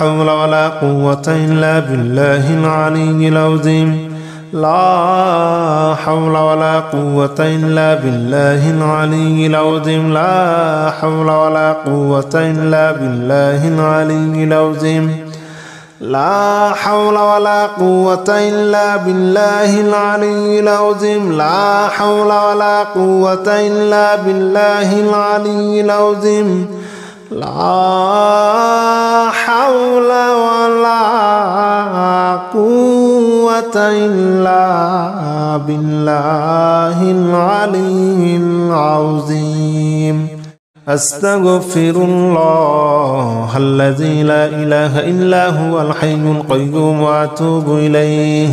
حول ولا قوة إلا بالله العلي العظيم لا حول ولا قوة إلا بالله العلي العظيم لا حول ولا قوة إلا بالله العلي العظيم لا حول ولا قوة إلا بالله العلي العظيم لا حول ولا قوة إلا بالله العلي العظيم لا حول ولا قوة إلا بالله العلي العظيم أستغفر الله الذي لا إله إلا هو الحي القيوم وأتوب إليه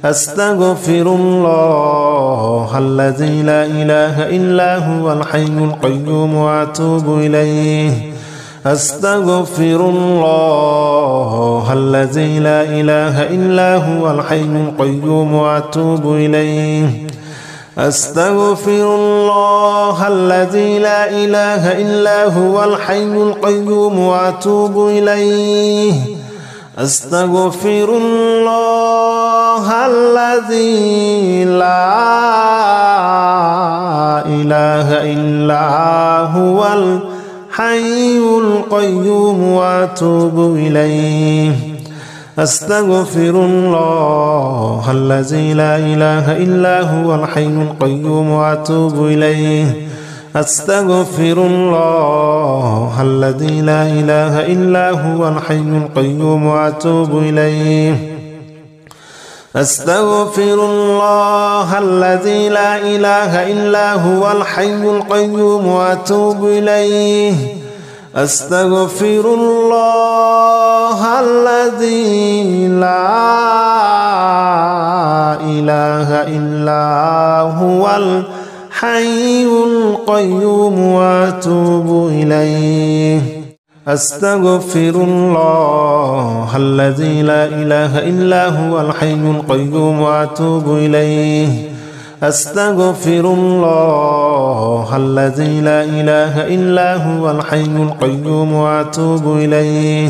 أستغفر الله الذي لا إله إلا هو الحي القيوم وأتوب إليه أستغفر الله الذي لا إله إلا هو الحي القيوم وأتوب إليه أستغفر الله الذي لا إله إلا هو الحي القيوم وأتوب إليه أستغفر الله الذي لا إله إلا هو الحي القيوم وأتوب إليه أستغفر الله الذي لا إله إلا هو الحي القيوم وأتوب إليه أستغفر الله الذي لا إله إلا هو الحي القيوم وأتوب إليه أستغفر الله الذي لا إله إلا هو الحي القيوم وأتوب إليه أستغفر الله الذي لا إله إلا هو الحي القيوم وأتوب إليه أستغفر الله الذي لا إله إلا هو الحي القيوم وأتوب إليه أستغفر الله الذي لا إله إلا هو الحي القيوم وأتوب إليه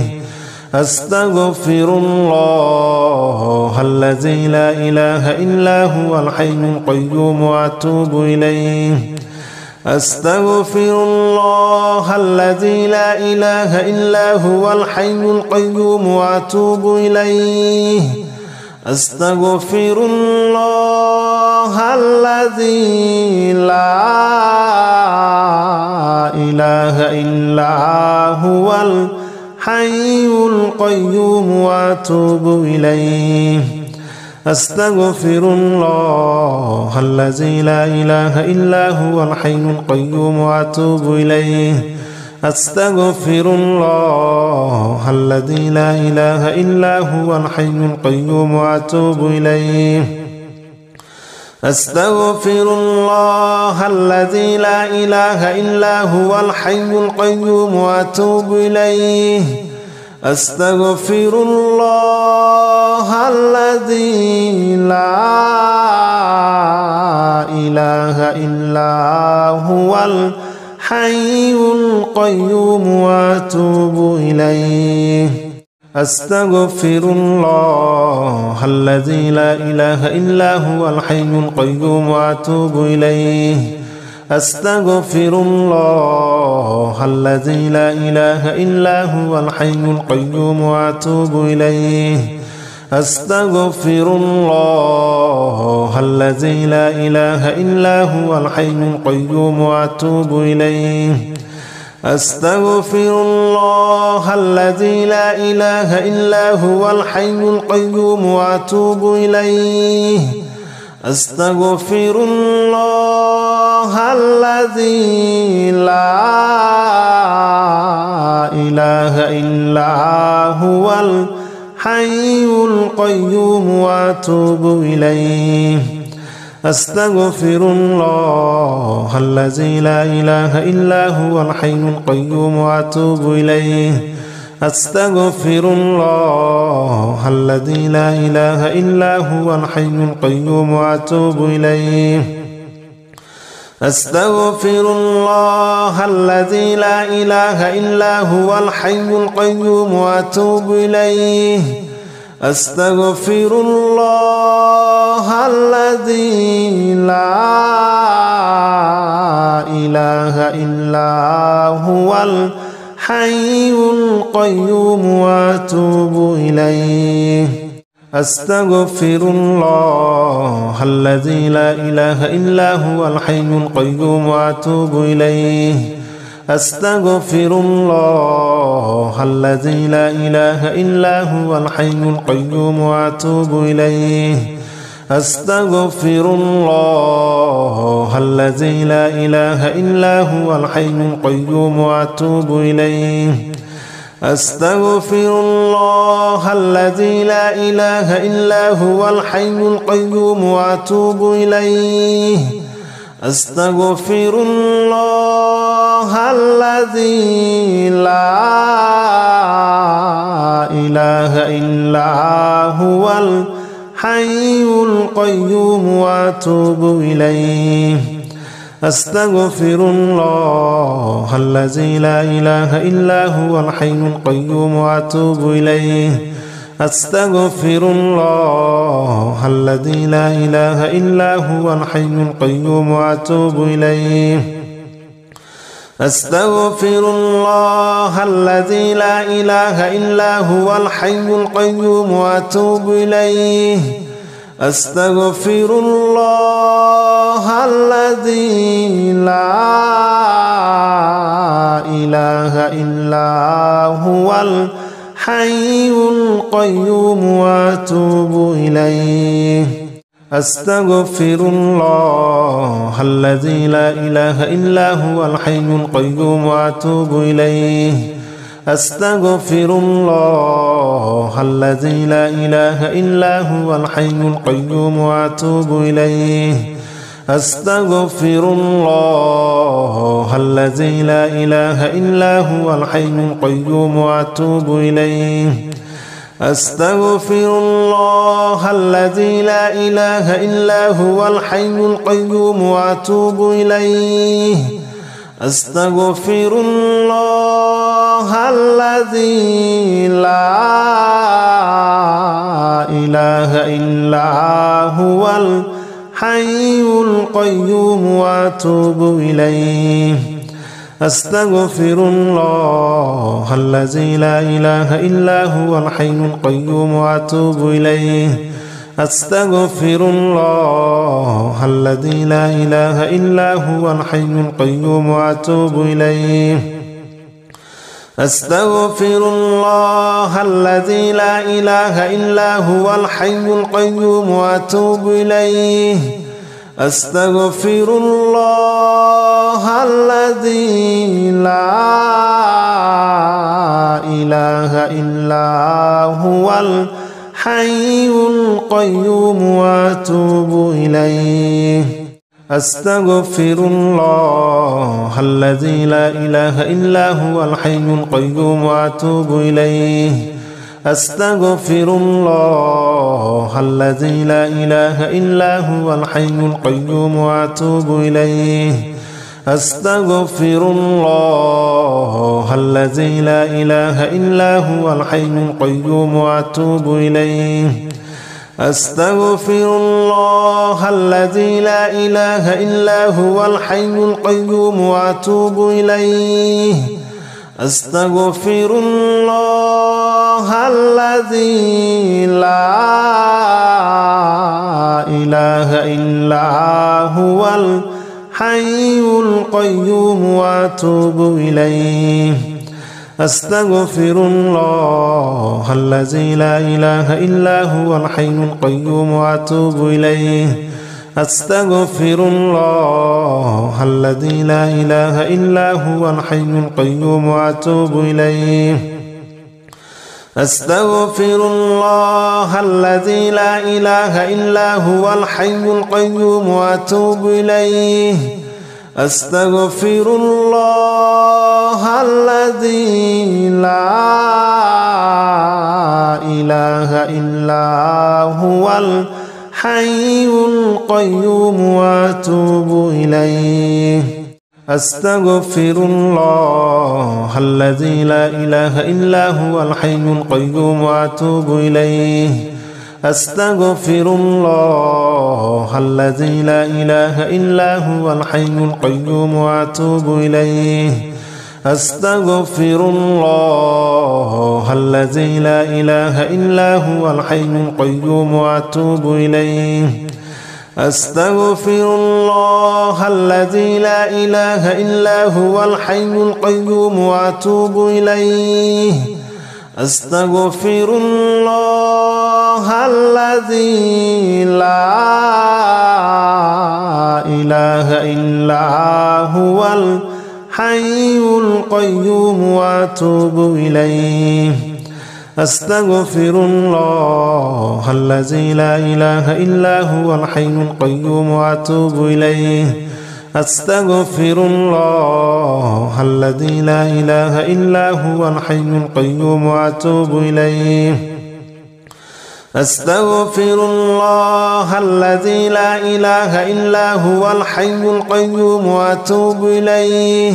أستغفر الله الذي لا إله إلا هو الحي القيوم وأتوب إليه أستغفر الله الذي لا إله إلا هو الحي القيوم وأتوب إليه أستغفر الله الذي لا إله إلا هو الحي القيوم وأتوب إليه أستغفر الله الذي لا إله إلا هو الحي القيوم وأتوب إليه أستغفر الله الذي لا إله إلا هو الحي القيوم وأتوب إليه أستغفر الله الذي لا إله إلا هو الحي القيوم وأتوب إليه أستغفر الله الذي لا إله إلا هو الحي القيوم وأتوب إليه أستغفر الله الذي لا إله إلا هو الحي القيوم وأتوب إليه أستغفر الله الذي لا إله إلا هو الحي القيوم وأتوب إليه أستغفر الله الذي لا إله إلا هو الحي القيوم وأتوب إليه أستغفر الله الذي لا إله إلا هو الحي القيوم وأتوب إليه أستغفر الله الذي لا إله إلا هو الحي القيوم وأتوب إليه أستغفر الله الذي لا إله إلا هو الحي القيوم وأتوب إليه أستغفر الله الذي لا إله إلا هو الحي القيوم وأتوب إليه أستغفر الله الذي لا إله إلا هو الحي القيوم وأتوب إليه. أستغفر الله الذي لا إله إلا هو الحي القيوم وأتوب إليه. أستغفر الله الذي لا إله إلا هو الحي القيوم وأتوب إليه. أستغفر الله الذي لا إله إلا هو الحي القيوم وأتوب إليه. أستغفر الله الذي لا إله إلا هو الحي القيوم وأتوب إليه. أستغفر الله الذي لا إله إلا هو الحي القيوم وأتوب إليه. أستغفر الله الذي لا إله إلا هو الحي القيوم وأتوب إليه. أستغفر الله الذي لا إله إلا هو الحي القيوم وأتوب إليه. أستغفر الله الذي لا إله إلا هو الحي القيوم وأتوب إليه. أستغفر الله الذي لا إله إلا هو الحي القيوم وأتوب إليه. أستغفر الله الذي لا إله إلا هو الحي القيوم وأتوب إليه. أستغفر الله الذي لا إله إلا هو الحي القيوم وأتوب إليه. أستغفر الله الذي لا إله إلا هو الحي القيوم وأتوب إليه. أستغفر الله الذي لا إله إلا هو الحي القيوم وأتوب إليه. أستغفر الله الذي لا إله إلا هو الحي القيوم وأتوب إليه. أستغفر الله الذي لا إله إلا هو الحي القيوم وأتوب إليه. أستغفر الله الذي لا إله إلا هو الحي القيوم وأتوب إليه. أستغفر الله الذي لا إله إلا هو الحي القيوم وأتوب إليه. أستغفر الله الذي لا إله إلا هو الحي القيوم وأتوب إليه. أستغفر الله الذي لا إله إلا هو الحي القيوم وأتوب إليه. أستغفر الله الذي لا إله إلا هو الحي القيوم وأتوب إليه. أستغفر الله الذي لا إله إلا هو الحي القيوم وأتوب إليه. أستغفر الله الذي لا إله إلا هو الحي القيوم وأتوب إليه. أستغفر الله الذي لا إله إلا هو الحي القيوم وأتوب إليه. أستغفر الله الذي لا إله إلا هو الحي القيوم وأتوب إليه. أستغفر الله الذي لا إله إلا هو الحي القيوم وأتوب إليه. أستغفر الله الذي لا إله إلا هو الحي القيوم وأتوب إليه. أستغفر الله الذي لا إله إلا هو الحي القيوم وأتوب إليه. أستغفر الله الذي لا إله إلا هو الحي القيوم وأتوب إليه. أستغفر الله الذي لا إله إلا هو الحي القيوم وأتوب إليه أستغفر الله الذي لا إله إلا هو الحي القيوم وأتوب إليه أستغفر الله الذي لا إله إلا هو الحي القيوم وأتوب إليه أستغفر الله الذي لا إله إلا هو الحي القيوم وأتوب إليه أستغفر الله الذي لا إله إلا هو الحي القيوم وأتوب إليه أستغفر الله الذي لا إله إلا هو الحي القيوم وأتوب إليه أستغفر الله الذي لا إله إلا هو الحي القيوم وأتوب إليه أستغفر الله الذي لا إله إلا هو الحي القيوم وأتوب إليه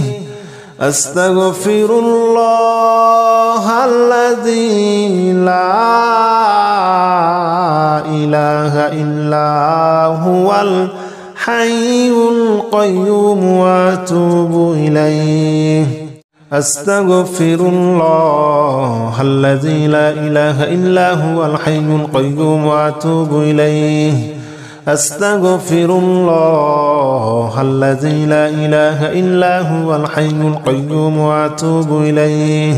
أستغفر الله الذي لا إله إلا هو الحي القيوم وأتوب إليه أستغفر الله الذي لا إله إلا هو الحي القيوم وأتوب إليه أستغفر الله الذي لا إله إلا هو الحي القيوم وأتوب إليه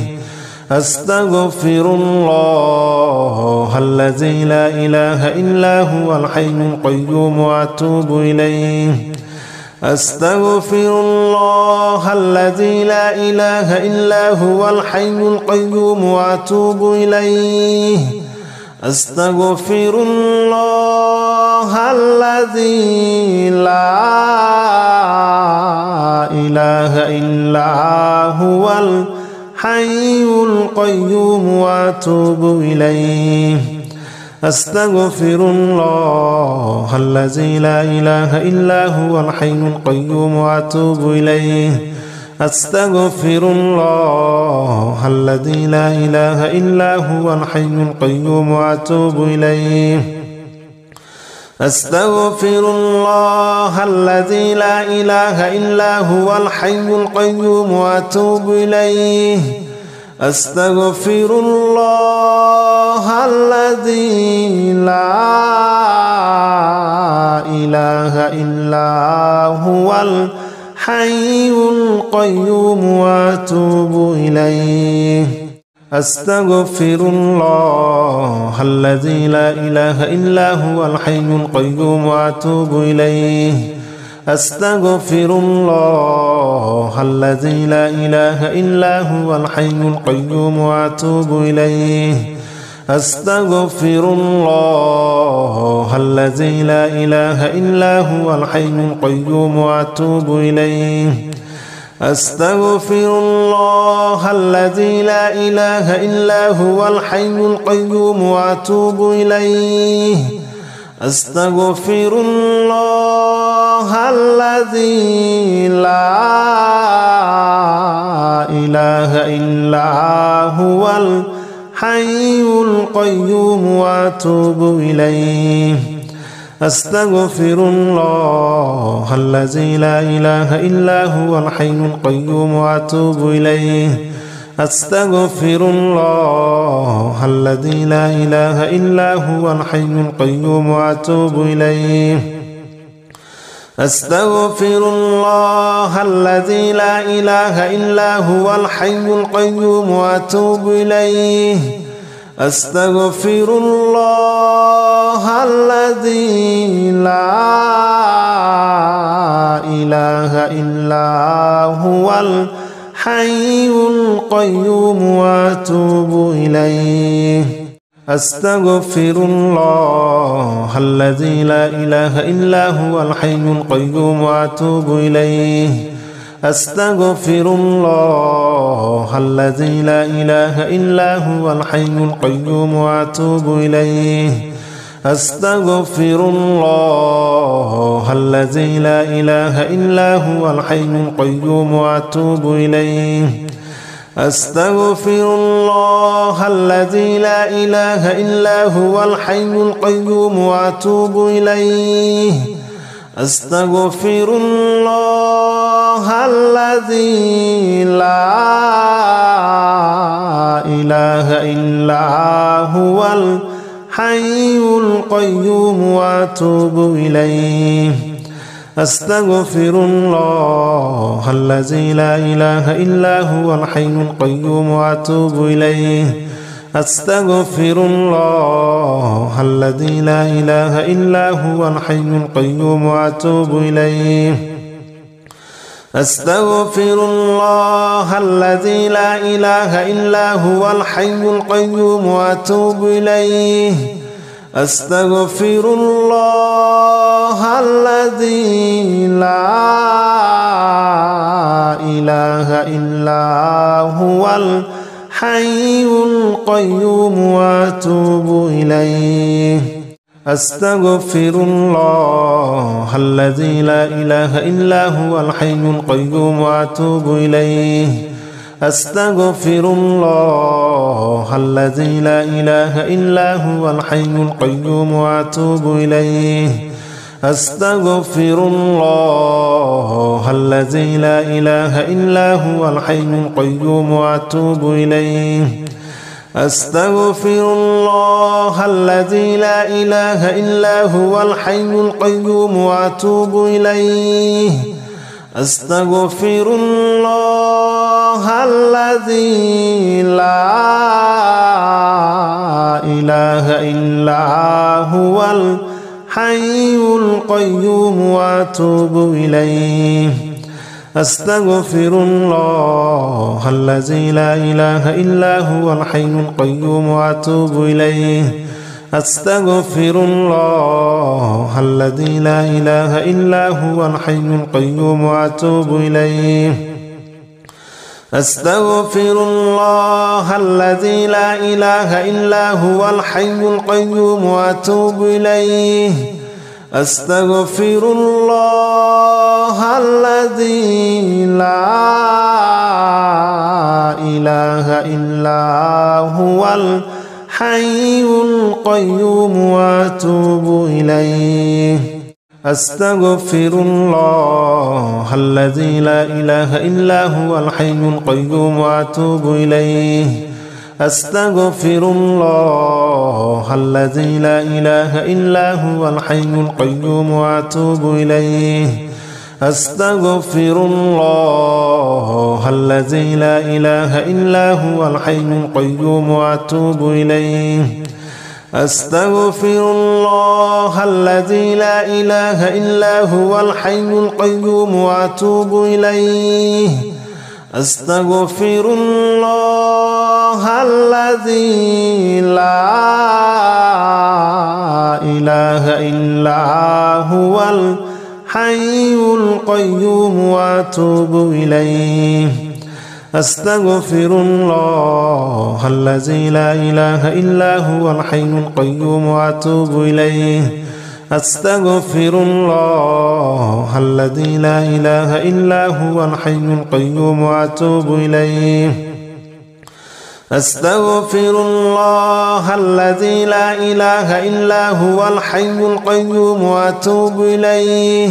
أستغفر الله الذي لا إله إلا هو الحي القيوم وأتوب إليه أستغفر الله الذي لا إله إلا هو الحي القيوم وأتوب إليه أستغفر الله الذي لا إله إلا هو الحي القيوم وأتوب إليه أستغفر الله الذي لا إله إلا هو الحي القيوم وأتوب إليه أستغفر الله الذي لا إله إلا هو الحي القيوم وأتوب إليه أستغفر الله الذي لا إله إلا هو الحي القيوم وأتوب إليه أستغفر الله الذي لا إله إلا هو الحي القيوم وأتوب إليه أستغفر الله الذي لا إله إلا هو الحي القيوم وأتوب إليه أستغفر الله الذي لا إله إلا هو الحي القيوم وأتوب إليه أستغفر الله الذي لا إله إلا هو الحي القيوم وأتوب إليه أستغفر الله الذي لا إله إلا هو الحي القيوم وأتوب إليه أستغفر الله الذي لا إله إلا هو الحي القيوم وأتوب إليه أستغفر الله الذي لا إله إلا هو الحي القيوم وأتوب إليه أستغفر الله الذي لا إله إلا هو الحي القيوم وأتوب إليه أستغفر الله الذي لا إله إلا هو الحي القيوم وأتوب إليه أستغفر الله الذي لا إله إلا هو الحي القيوم وأتوب إليه أستغفر الله الذي لا إله إلا هو الحي القيوم وأتوب إليه أستغفر الله الذي لا إله إلا هو الحي القيوم وأتوب إليه أستغفر الله الذي لا إله إلا هو الحي القيوم وأتوب إليه أستغفر الله الذي لا إله إلا هو الحي القيوم وأتوب إليه أستغفر الله الذي لا إله إلا هو الحي القيوم وأتوب إليه أستغفر الله الذي لا إله إلا هو الحي القيوم وأتوب إليه أستغفر الله الذي لا إله إلا هو الحي القيوم وأتوب إليه أستغفر الله الذي لا إله إلا هو الحي القيوم وأتوب إليه أستغفر الله الذي لا إله إلا هو الحي القيوم وأتوب إليه أستغفر الله الذي لا إله إلا هو الحي القيوم وأتوب إليه أستغفر الله الذي لا إله إلا هو الحي القيوم وأتوب إليه أستغفر الله الذي لا إله إلا هو الحي القيوم وأتوب إليه أستغفر الله الذي لا إله إلا هو الحي القيوم وأتوب إليه أستغفر الله الذي لا إله إلا هو الحي القيوم وأتوب إليه أستغفر الله الذي لا إله إلا هو الحي القيوم وأتوب إليه أستغفر الله الذي لا إله إلا هو الحي القيوم وأتوب إليه أستغفر الله الذي لا إله إلا هو الحي القيوم وأتوب إليه أستغفر الله الذي لا إله إلا هو الحي القيوم وأتوب إليه أستغفر الله الذي لا إله إلا هو الحي القيوم وأتوب إليه أستغفر الله الذي لا إله إلا هو الحي القيوم وأتوب إليه أستغفر الله الذي لا إله إلا هو الحي القيوم وأتوب إليه أستغفر الله الذي لا إله إلا هو الحي القيوم وأتوب إليه أستغفر الله الذي لا إله إلا هو الحي القيوم وأتوب إليه أستغفر الله الذي لا إله إلا هو الحي القيوم وأتوب إليه أستغفر الله الذي لا إله إلا هو الحي القيوم وأتوب إليه أستغفر الله الذي لا إله إلا هو الحي القيوم وأتوب إليه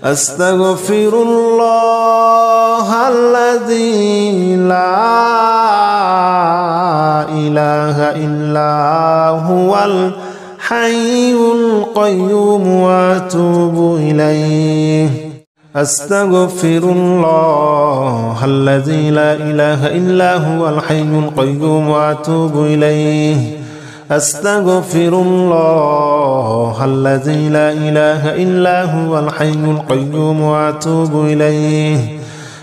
أستغفر الله الذي لا إله إلا هو الحي القيوم وأتوب إليه أستغفر الله الذي لا إله إلا هو الحي القيوم وأتوب إليه أستغفر الله الذي لا إله إلا هو الحي القيوم وأتوب إليه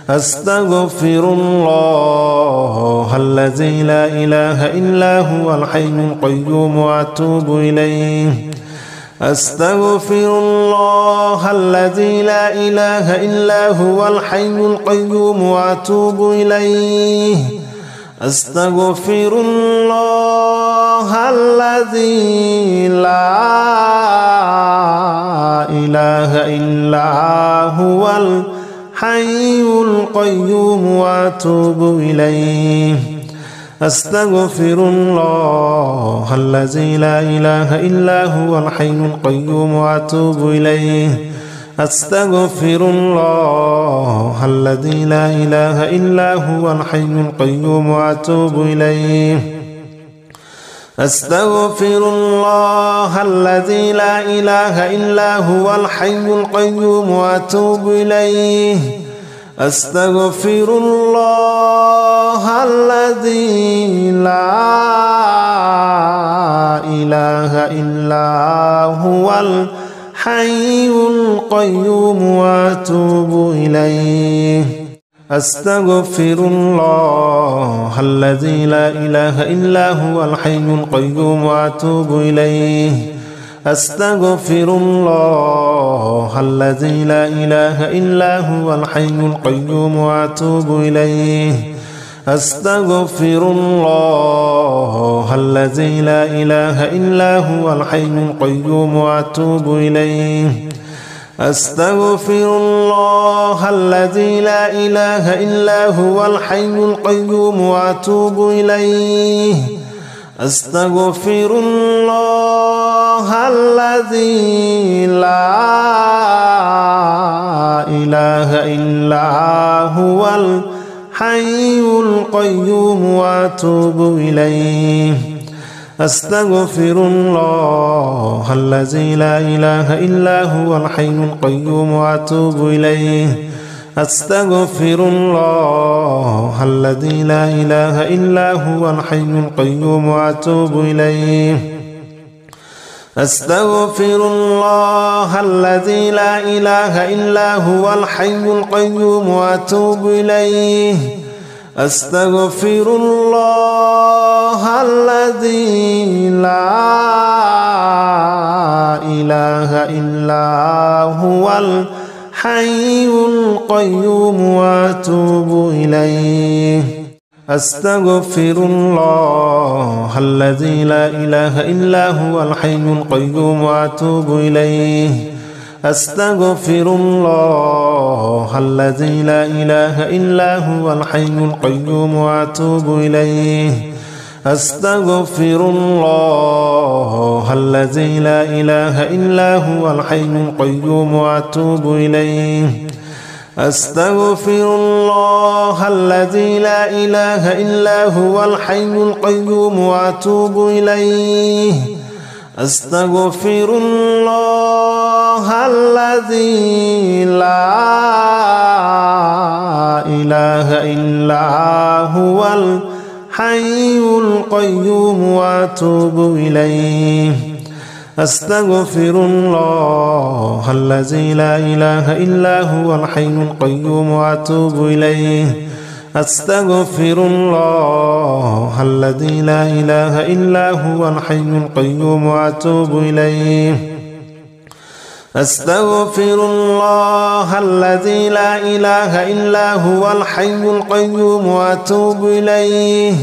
أستغفر الله الذي لا إله إلا هو الحي القيوم وأتوب إليه أستغفر الله الذي لا إله إلا هو الحي القيوم وأتوب إليه أستغفر الله الذي لا إلا هو الحي القيوم وأتوب إليه أستغفر الله الذي لا إله إلا هو الحي القيوم وأتوب إليه أستغفر الله الذي لا إله إلا هو الحي القيوم وأتوب إليه أستغفر الله الذي لا إله إلا هو الحي القيوم وأتوب إليه أستغفر الله الذي لا إله إلا هو الحي القيوم وأتوب إليه أستغفر الله الذي لا إله إلا هو الحي القيوم وأتوب إليه أستغفر الله الذي لا إله إلا هو الحي القيوم وأتوب إليه أستغفر الله الذي لا إله إلا هو الحي القيوم وأتوب إليه أستغفر الله الذي لا إله إلا هو الحي القيوم وأتوب إليه أستغفر الله الذي لا إله إلا هو الحي القيوم وأتوب إليه أستغفر الله الذي لا إله إلا هو الحي القيوم وأتوب إليه أستغفر الله الذي لا إله إلا هو الحي القيوم وأتوب إليه أستغفر الله الذي لا إله إلا هو الحي القيوم وأتوب إليه أستغفر الله الذي لا إله إلا هو الحي القيوم وأتوب إليه أستغفر الله الذي لا إله إلا هو الحي القيوم وأتوب إليه أستغفر الله الذي لا إله إلا هو الحي القيوم وأتوب إليه أستغفر الله الذي لا إله إلا هو الحي القيوم وأتوب إليه أستغفر الله الذي لا إله إلا هو الحي القيوم وأتوب إليه أستغفر الله الذي لا إله إلا هو الحي القيوم وأتوب إليه أستغفر الله الذي لا إله إلا هو الحي القيوم وأتوب إليه أستغفر الله الذي لا إله إلا هو الحي القيوم وأتوب إليه أستغفر الله الذي لا إله إلا هو الحي القيوم وأتوب إليه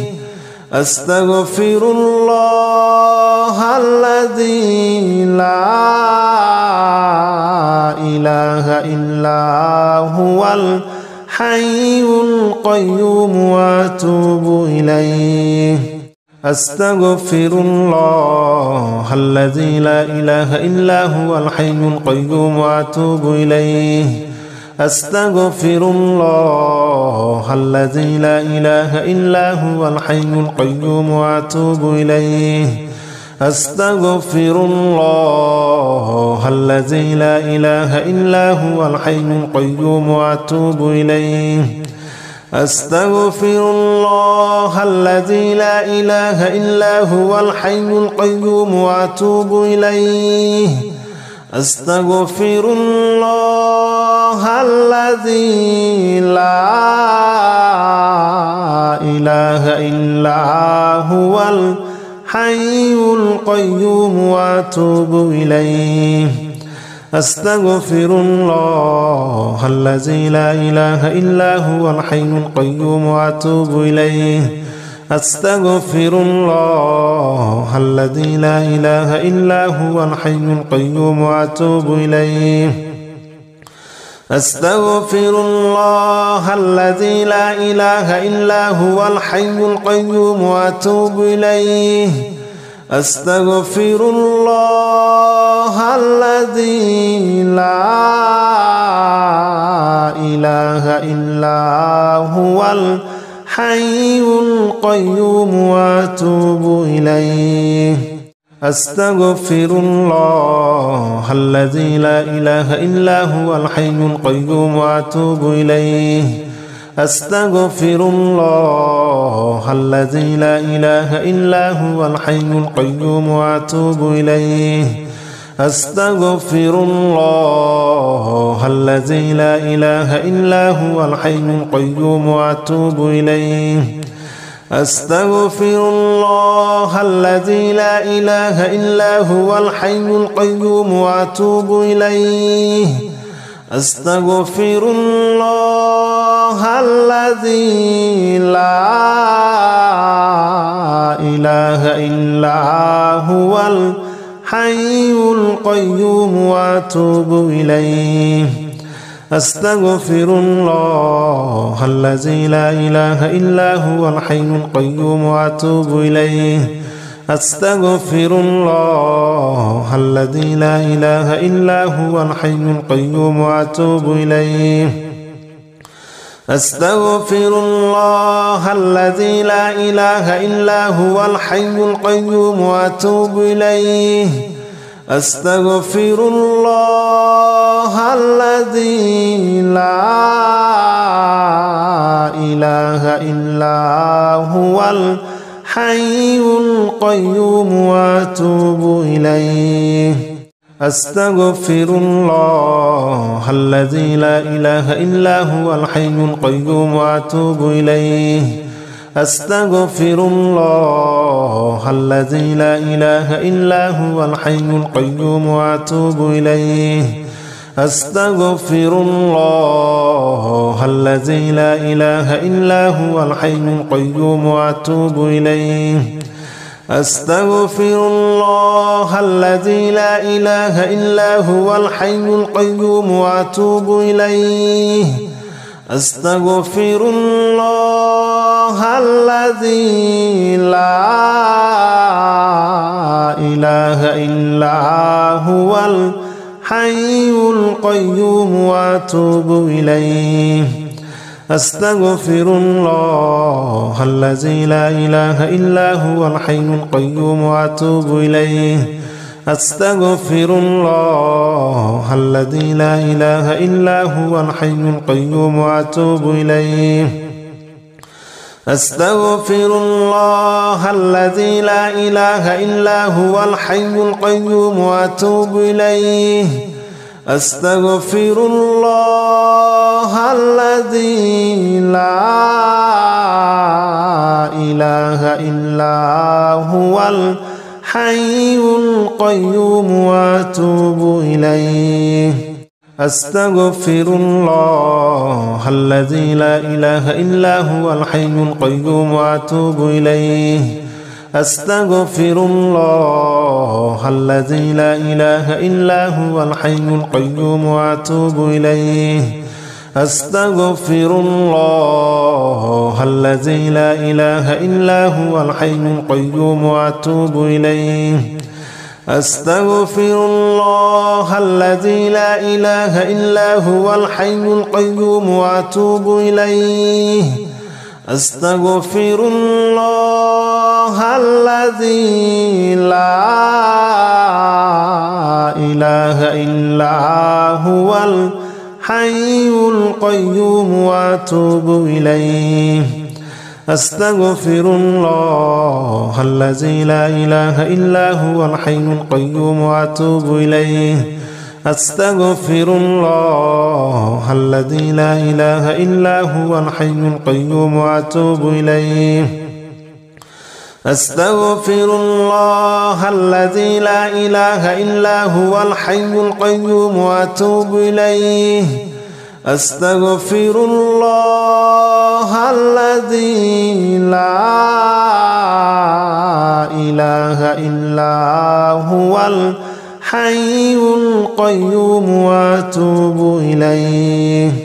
أستغفر الله الذي لا إله إلا هو الحي القيوم وأتوب إليه أستغفر الله الذي لا إله إلا هو الحي القيوم وأتوب إليه أستغفر الله الذي لا إله إلا هو الحي القيوم وأتوب إليه أستغفر الله الذي لا إله إلا هو الحي القيوم وأتوب إليه أستغفر الله الذي لا إله إلا هو الحي القيوم وأتوب إليه أستغفر الله الذي لا إله إلا هو الحي القيوم وأتوب إليه أستغفر الله الذي لا إله إلا هو الحي القيوم وأتوب إليه أستغفر الله الذي لا إله إلا هو الحي القيوم وأتوب إليه أستغفر الله الذي لا إله إلا هو الحي القيوم وأتوب إليه. أستغفر الله الذي لا إله إلا هو الحي القيوم وأتوب إليه. أستغفر الله الذي لا إله إلا هو الحي القيوم وأتوب إليه. أستغفر الله الذي لا إله إلا هو الحي القيوم وأتوب إليه. أستغفر الله الذي لا إله إلا هو الحي القيوم وأتوب إليه. أستغفر الله الذي لا إله إلا هو الحي القيوم وأتوب إليه. أستغفر الله الذي لا إله إلا هو الحي القيوم وأتوب إليه. أستغفر الله الذي لا إله إلا هو الحي القيوم وأتوب إليه. أستغفر الله الذي لا إله إلا هو الحي القيوم وأتوب إليه. أستغفر الله الذي لا إله إلا هو الحي القيوم وأتوب إليه. أستغفر الله الذي لا إله إلا هو الحي القيوم وأتوب إليه. أستغفر الله الذي لا إله إلا هو الحي القيوم وأتوب إليه. أستغفر الله الذي لا إله إلا هو الحي القيوم وأتوب إليه. أستغفر الله الذي لا إله إلا هو الحي القيوم وأتوب إليه. أستغفر الله الذي لا إله إلا هو الحي القيوم وأتوب إليه. أستغفر الله الذي لا إله إلا هو الحي القيوم وأتوب إليه. أستغفر الله الذي لا إله إلا هو الحي القيوم وأتوب إليه. أستغفر الله الذي لا إله إلا هو الحي القيوم وأتوب إليه. أستغفر الله الذي لا إله إلا هو الحي القيوم وأتوب إليه. أستغفر الله الذي لا إله إلا هو الحي القيوم وأتوب إليه. أستغفر الله الذي لا إله إلا هو الحي القيوم وأتوب إليه. أستغفر الله الذي لا إله إلا هو الحي القيوم وأتوب إليه. أستغفر الله الذي لا إله إلا هو الحي القيوم وأتوب إليه. أستغفر الله الذي لا إله إلا هو الحي القيوم وأتوب إليه. أستغفر الله الذي لا إله إلا هو الحي القيوم وأتوب إليه. أستغفر الله الذي لا إله إلا هو الحي القيوم وأتوب إليه. أستغفر الله الذي لا إله إلا هو الحي القيوم وأتوب إليه. أستغفر الله الذي لا إله إلا هو الحي القيوم وأتوب إليه. أستغفر الله الذي لا إله إلا هو الحي الحي القيوم وأتوب إليه.